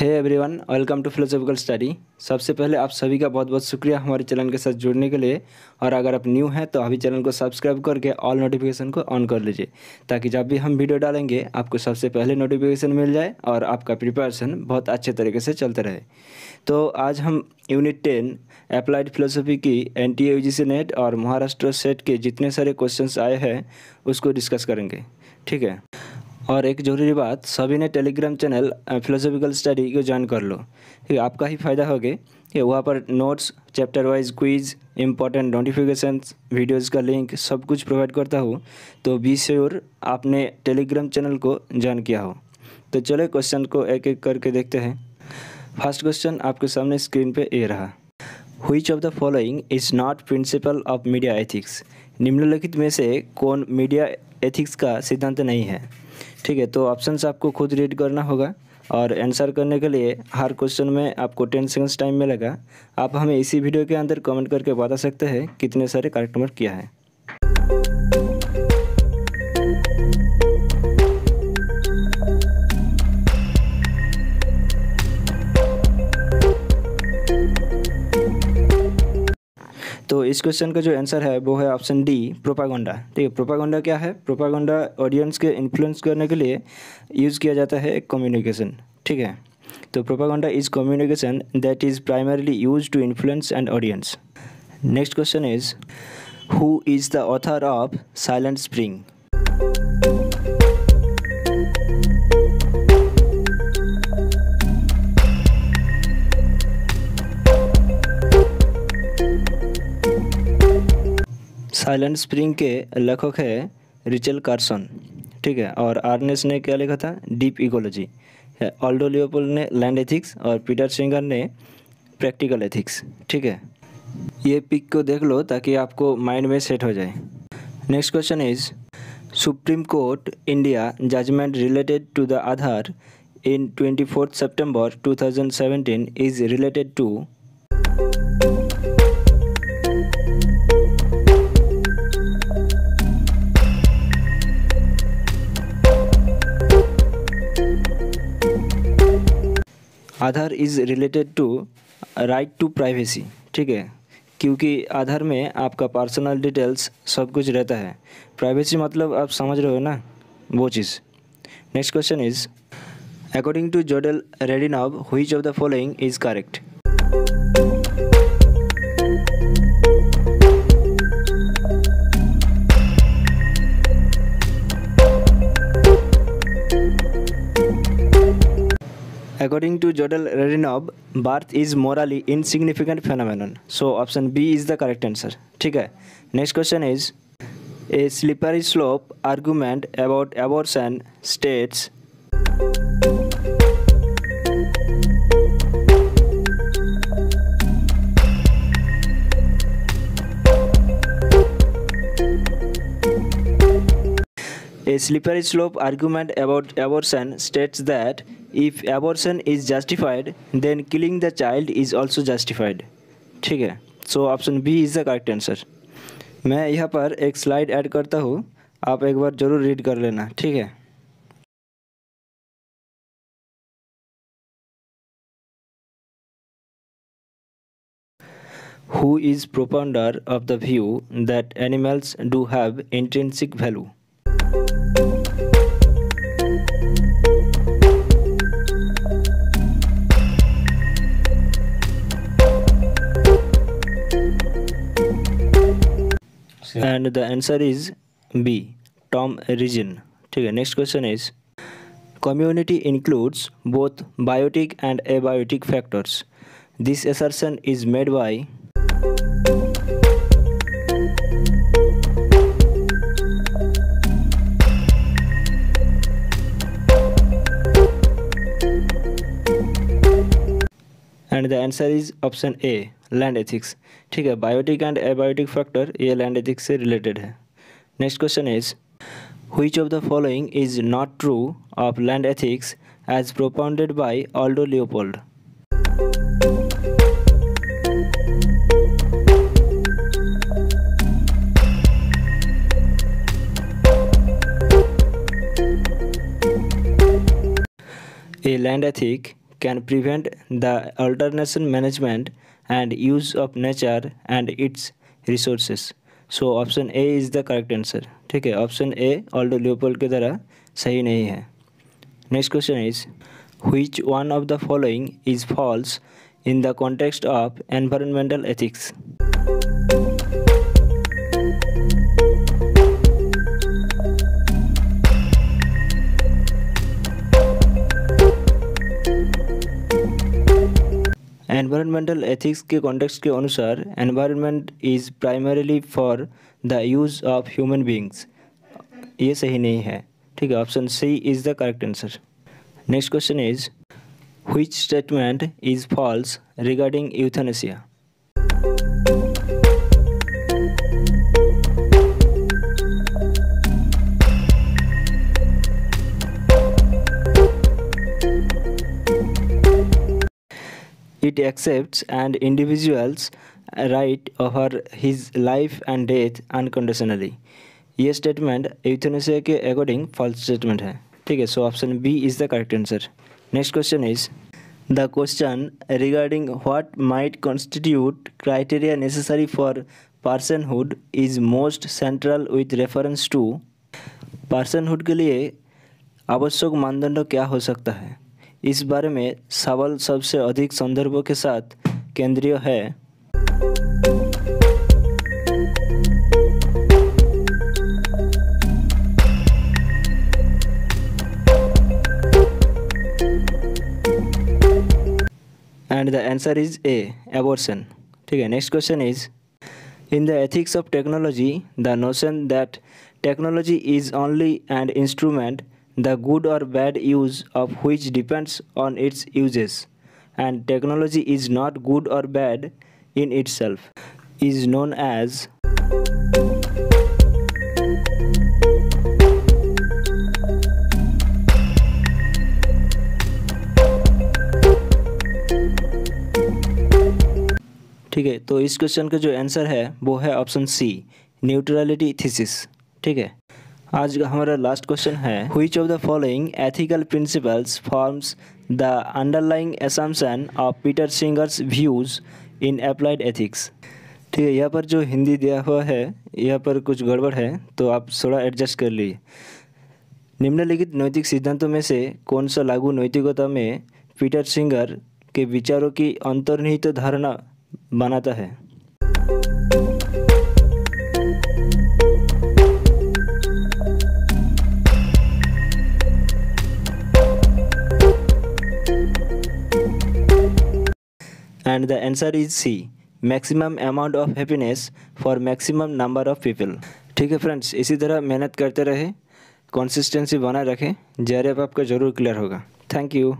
Hey everyone, welcome to philosophical study. सबसे पहले आप सभी का बहुत बहुत शुक्रिया हमारे चैनल के साथ जुड़ने के लिए। और अगर आप न्यू हैं तो अभी चैनल को सब्सक्राइब करके ऑल नोटिफिकेशन को ऑन कर लीजिए, ताकि जब भी हम वीडियो डालेंगे आपको सबसे पहले नोटिफिकेशन मिल जाए और आपका प्रिपरेशन बहुत अच्छे तरीके से चलते रहे। तो आज हम यूनिट 10 अप्लाइड फिलोसफी की NTA UGC नेट और महाराष्ट्र सेट के जितने सारे क्वेश्चंस आए हैं उसको डिस्कस करेंगे, ठीक है। और एक ज़रूरी बात, सभी ने टेलीग्राम चैनल फिलोसॉफिकल स्टडी को ज्वाइन कर लो, ठीक है। आपका ही फ़ायदा होगा कि वहाँ पर notes, chapter wise quiz, important notifications, videos का लिंक सब कुछ प्रोवाइड करता हूँ। तो बी श्योर आपने टेलीग्राम चैनल को ज्वाइन किया हो। तो चलो क्वेश्चन को एक एक करके देखते हैं। फर्स्ट क्वेश्चन आपके सामने स्क्रीन पे ये रहा। Which of the following is not principle of media ethics? निम्नलिखित में से कौन मीडिया एथिक्स का सिद्धांत नहीं है, ठीक है। तो ऑप्शंस आपको खुद रीड करना होगा और आंसर करने के लिए हर क्वेश्चन में आपको 10 सेकंड्स टाइम मिलेगा। आप हमें इसी वीडियो के अंदर कमेंट करके बता सकते हैं कितने सारे करेक्ट नंबर किया है। तो इस क्वेश्चन का जो आंसर है वो है ऑप्शन डी, प्रोपागेंडा, ठीक है। प्रोपागेंडा क्या है? प्रोपागेंडा ऑडियंस के इन्फ्लुएंस करने के लिए यूज़ किया जाता है कम्युनिकेशन, ठीक है। तो propaganda is communication that is primarily use to influence an audience. Next question is, who is the author of silent spring? Silent spring के लेखक है रिचल कार्सन, ठीक है। और आर्नेस्ट ने क्या लिखा था? Deep ecology. ऑल्डो लियोपोल्ड ने लैंड एथिक्स और पीटर सिंगर ने प्रैक्टिकल एथिक्स, ठीक है। ये पिक को देख लो ताकि आपको माइंड में सेट हो जाए। Next question is, supreme court India judgment related to the Aadhaar in 24 September 2017 is related to? Aadhaar is related to right to privacy, ठीक है, क्योंकि आधार में आपका पर्सनल डिटेल्स सब कुछ रहता है। प्राइवेसी मतलब आप समझ रहे हो ना, वो चीज़। Next question is, according to Jodel Radinov which of the following is correct? According to Jodel Redinov, birth is morally insignificant phenomenon. So option B is the correct answer. ठीक है. Next question is, a slippery slope argument about abortion states a slippery slope argument about abortion states that if abortion is justified, then killing the child is also justified. ठीक है. So option B is the correct answer. मैं यहाँ पर एक slide add करता हूँ, आप एक बार ज़रूर रीड कर लेना, ठीक है। Who is propounder of the view that animals do have intrinsic value? And the answer is B, Tom Regan, ठीक है। Next question is, community includes both biotic and abiotic factors. This assertion is made by? And the answer is option A, land ethics, ठीक है। Biotic and abiotic factor ये land ethics से related है। Next question is, which of the following is not true of land ethics as propounded by Aldo Leopold? A land ethic can prevent the alternation management and use of nature and its resources. So option A is the correct answer. ठीक है, option A ऑल्डो Leopold की तरह सही नहीं है। Next question is which one of the following is false in the context of environmental ethics. Environmental ethics के context के अनुसार environment is primarily for the use of human beings, ये सही नहीं है। ठीक है, option C is the correct answer. Next question is which statement is false regarding euthanasia. It accepts an individual's right over his life and death unconditionally. ये statement euthanasia के according false statement है। ठीक है, so option B is the correct answer. Next question is the question regarding what might constitute criteria necessary for personhood is most central with reference to. Personhood के लिए आवश्यक मानदंड क्या हो सकता है, इस बारे में सवाल सबसे अधिक संदर्भों के साथ केंद्रीय है। And the answer is a, abortion. ठीक है, next question is in the ethics of technology the notion that technology is only an instrument the good or bad use of which depends on its uses, and technology is not good or bad in itself, is known as ठीक है, तो इस question का जो answer है वो है option सी, neutrality thesis. ठीक है, आज का हमारा लास्ट क्वेश्चन है which of the following ethical principles forms the underlying assumption of Peter singers views in applied ethics. ठीक है, यहाँ पर जो हिंदी दिया हुआ है यहाँ पर कुछ गड़बड़ है, तो आप थोड़ा एडजस्ट कर लीजिए। निम्नलिखित नैतिक सिद्धांतों में से कौन सा लागू नैतिकता में पीटर सिंगर के विचारों की अंतर्निहित धारणा बनाता है। And the answer is C, maximum amount of happiness for maximum number of people. ठीक है फ्रेंड्स, इसी तरह मेहनत करते रहे, कंसिस्टेंसी बनाए रखें, जेआरएफ आपका ज़रूर क्लियर होगा। Thank you.